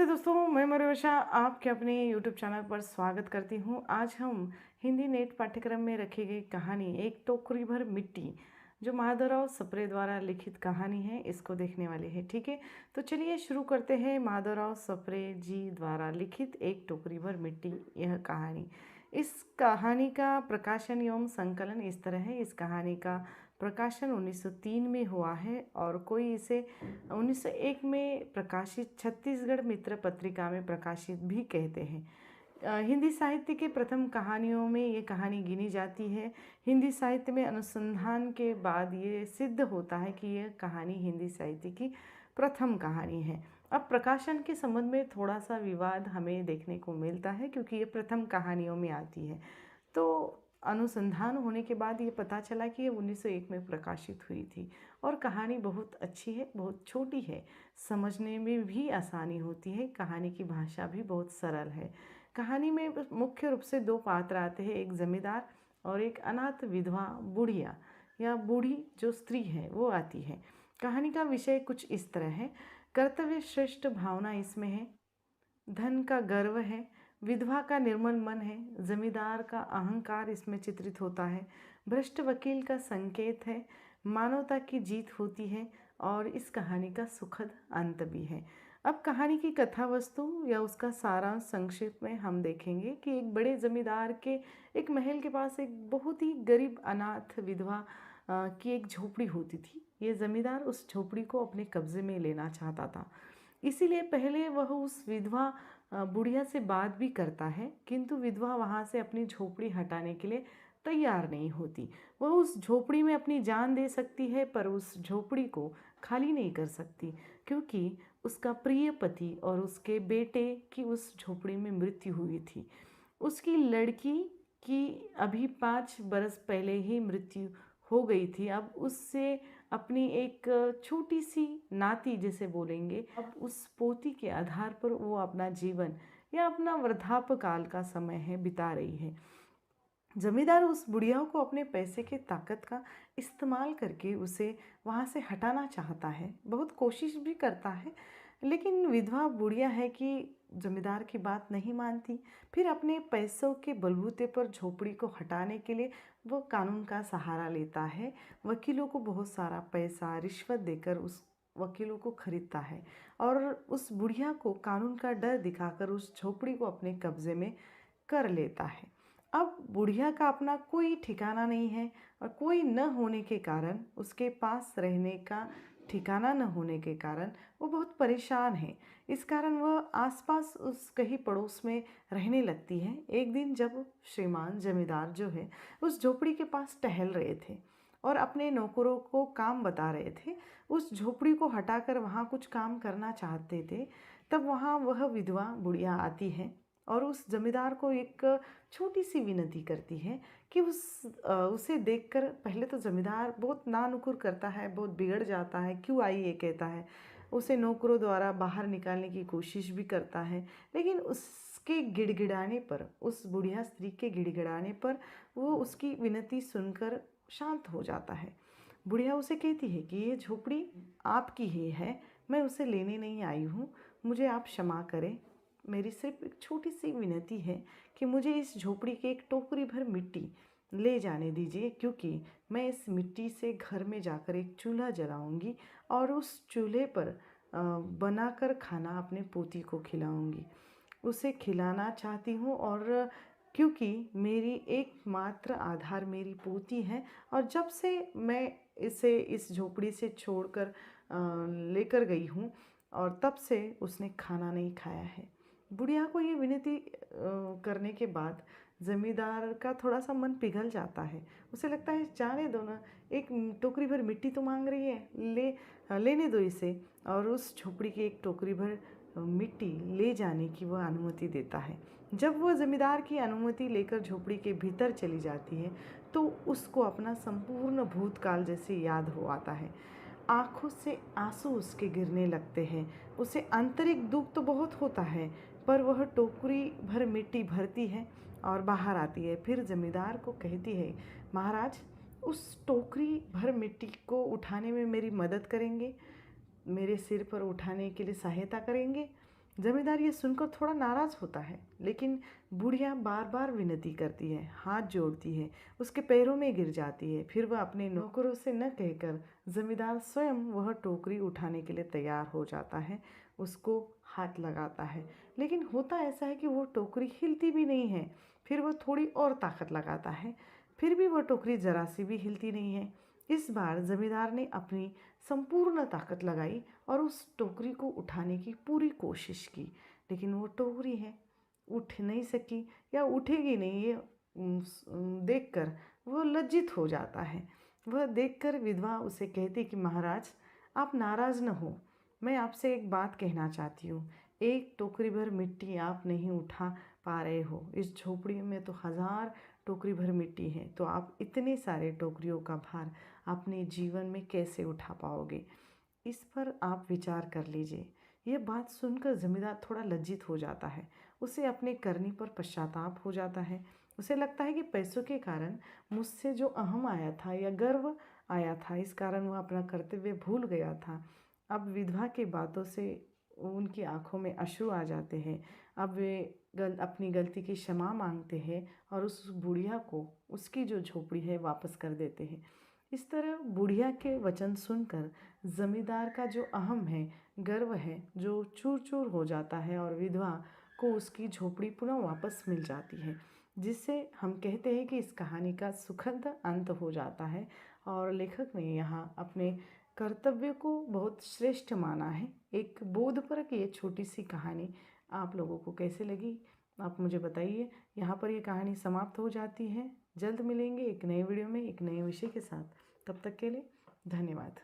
नमस्ते दोस्तों, मैं मरुषा आपके अपने YouTube चैनल पर स्वागत करती हूँ। आज हम हिंदी नेट पाठ्यक्रम में रखी गई कहानी एक टोकरी भर मिट्टी, जो माधवराव सप्रे द्वारा लिखित कहानी है, इसको देखने वाले हैं। ठीक है, तो चलिए शुरू करते हैं। माधवराव सप्रे जी द्वारा लिखित एक टोकरी भर मिट्टी, यह कहानी। इस कहानी का प्रकाशन एवं संकलन इस तरह है। इस कहानी का प्रकाशन 1903 में हुआ है और कोई इसे 1901 में प्रकाशित छत्तीसगढ़ मित्र पत्रिका में प्रकाशित भी कहते हैं। हिंदी साहित्य के प्रथम कहानियों में ये कहानी गिनी जाती है। हिंदी साहित्य में अनुसंधान के बाद ये सिद्ध होता है कि यह कहानी हिंदी साहित्य की प्रथम कहानी है। अब प्रकाशन के संबंध में थोड़ा सा विवाद हमें देखने को मिलता है, क्योंकि ये प्रथम कहानियों में आती है। तो अनुसंधान होने के बाद ये पता चला कि ये 1901 में प्रकाशित हुई थी और कहानी बहुत अच्छी है, बहुत छोटी है, समझने में भी आसानी होती है। कहानी की भाषा भी बहुत सरल है। कहानी में मुख्य रूप से दो पात्र आते हैं, एक जमींदार और एक अनाथ विधवा बुढ़िया या बूढ़ी जो स्त्री है वो आती है। कहानी का विषय कुछ इस तरह है। कर्तव्य श्रेष्ठ भावना इसमें है, धन का गर्व है, विधवा का निर्मल मन है, जमींदार का अहंकार इसमें चित्रित होता है, भ्रष्ट वकील का संकेत है, मानवता की जीत होती है और इस कहानी का सुखद अंत भी है। अब कहानी की कथा वस्तु या उसका सारांश संक्षिप्त में हम देखेंगे कि एक बड़े जमींदार के एक महल के पास एक बहुत ही गरीब अनाथ विधवा की एक झोपड़ी होती थी। ये जमींदार उस झोपड़ी को अपने कब्जे में लेना चाहता था, इसीलिए पहले वह उस विधवा बुढ़िया से बात भी करता है, किंतु विधवा वहाँ से अपनी झोपड़ी हटाने के लिए तैयार नहीं होती। वह उस झोपड़ी में अपनी जान दे सकती है, पर उस झोपड़ी को खाली नहीं कर सकती, क्योंकि उसका प्रिय पति और उसके बेटे की उस झोपड़ी में मृत्यु हुई थी। उसकी लड़की की अभी 5 बरस पहले ही मृत्यु हो गई थी। अब उससे अपनी एक छोटी सी नाती जिसे बोलेंगे, अब उस पोती के आधार पर वो अपना जीवन या अपना वृद्धापकाल का समय है बिता रही है। जमींदार उस बुढ़िया को अपने पैसे के ताकत का इस्तेमाल करके उसे वहाँ से हटाना चाहता है, बहुत कोशिश भी करता है, लेकिन विधवा बुढ़िया है कि जमींदार की बात नहीं मानती। फिर अपने पैसों के बलबूते पर झोपड़ी को हटाने के लिए वो कानून का सहारा लेता है। वकीलों को बहुत सारा पैसा रिश्वत देकर उस वकीलों को खरीदता है और उस बुढ़िया को कानून का डर दिखाकर उस झोपड़ी को अपने कब्जे में कर लेता है। अब बुढ़िया का अपना कोई ठिकाना नहीं है और कोई न होने के कारण, उसके पास रहने का ठिकाना न होने के कारण वो बहुत परेशान है। इस कारण वह आसपास उस कहीं पड़ोस में रहने लगती है। एक दिन जब श्रीमान जमींदार जो है उस झोपड़ी के पास टहल रहे थे और अपने नौकरों को काम बता रहे थे, उस झोपड़ी को हटाकर वहाँ कुछ काम करना चाहते थे, तब वहाँ वह विधवा बुढ़िया आती है और उस जमींदार को एक छोटी सी विनती करती है कि उसे देखकर पहले तो जमींदार बहुत नानुकुर करता है, बहुत बिगड़ जाता है, क्यों आई ये कहता है, उसे नौकरों द्वारा बाहर निकालने की कोशिश भी करता है, लेकिन उसके गिड़गिड़ाने पर, उस बुढ़िया स्त्री के गिड़गिड़ाने पर वो उसकी विनती सुनकर शांत हो जाता है। बुढ़िया उसे कहती है कि ये झोपड़ी आपकी ही है, मैं उसे लेने नहीं आई हूँ, मुझे आप क्षमा करें। मेरी सिर्फ एक छोटी सी विनती है कि मुझे इस झोपड़ी के एक टोकरी भर मिट्टी ले जाने दीजिए, क्योंकि मैं इस मिट्टी से घर में जाकर एक चूल्हा जलाऊंगी और उस चूल्हे पर बनाकर खाना अपने पोती को खिलाऊंगी। उसे खिलाना चाहती हूँ, और क्योंकि मेरी एकमात्र आधार मेरी पोती है और जब से मैं इसे इस झोपड़ी से छोड़कर लेकर गई हूँ और तब से उसने खाना नहीं खाया है। बुढ़िया को ये विनती करने के बाद जमींदार का थोड़ा सा मन पिघल जाता है। उसे लगता है जाने दो ना, एक टोकरी भर मिट्टी तो मांग रही है, लेने दो इसे, और उस झोपड़ी की एक टोकरी भर मिट्टी ले जाने की वह अनुमति देता है। जब वह जमींदार की अनुमति लेकर झोपड़ी के भीतर चली जाती है तो उसको अपना संपूर्ण भूतकाल जैसे याद हो आता है। आँखों से आंसू उसके गिरने लगते हैं। उसे आंतरिक दुख तो बहुत होता है, पर वह टोकरी भर मिट्टी भरती है और बाहर आती है। फिर जमींदार को कहती है, महाराज, उस टोकरी भर मिट्टी को उठाने में मेरी मदद करेंगे, मेरे सिर पर उठाने के लिए सहायता करेंगे। जमींदार ये सुनकर थोड़ा नाराज होता है, लेकिन बुढ़िया बार बार विनती करती है, हाथ जोड़ती है, उसके पैरों में गिर जाती है। फिर वह अपने नौकरों से न कहकर जमींदार स्वयं वह टोकरी उठाने के लिए तैयार हो जाता है, उसको हाथ लगाता है। लेकिन होता ऐसा है कि वो टोकरी हिलती भी नहीं है। फिर वह थोड़ी और ताकत लगाता है, फिर भी वह टोकरी जरा सी भी हिलती नहीं है। इस बार जमींदार ने अपनी संपूर्ण ताकत लगाई और उस टोकरी को उठाने की पूरी कोशिश की, लेकिन वो टोकरी है उठ नहीं सकी या उठेगी नहीं, ये देखकर वो लज्जित हो जाता है। वह देखकर विधवा उसे कहती कि महाराज, आप नाराज़ न हो, मैं आपसे एक बात कहना चाहती हूँ। एक टोकरी भर मिट्टी आप नहीं उठा पा रहे हो, इस झोपड़ी में तो 1000 टोकरी भर मिट्टी है, तो आप इतने सारे टोकरियों का भार अपने जीवन में कैसे उठा पाओगे? इस पर आप विचार कर लीजिए। यह बात सुनकर जमींदार थोड़ा लज्जित हो जाता है, उसे अपने करनी पर पश्चाताप हो जाता है। उसे लगता है कि पैसों के कारण मुझसे जो अहम आया था या गर्व आया था, इस कारण वह अपना कर्तव्य भूल गया था। अब विधवा की बातों से उनकी आंखों में अश्रु आ जाते हैं। अब वे अपनी गलती की क्षमा मांगते हैं और उस बुढ़िया को उसकी जो झोपड़ी है वापस कर देते हैं। इस तरह बुढ़िया के वचन सुनकर जमींदार का जो अहम है, गर्व है, जो चूर चूर हो जाता है और विधवा को उसकी झोपड़ी पुनः वापस मिल जाती है, जिससे हम कहते हैं कि इस कहानी का सुखद अंत हो जाता है और लेखक ने यहाँ अपने कर्तव्य को बहुत श्रेष्ठ माना है। एक बोधपरक ये छोटी सी कहानी आप लोगों को कैसे लगी, आप मुझे बताइए। यहाँ पर ये कहानी समाप्त हो जाती है। जल्द मिलेंगे एक नए वीडियो में एक नए विषय के साथ। तब तक के लिए धन्यवाद।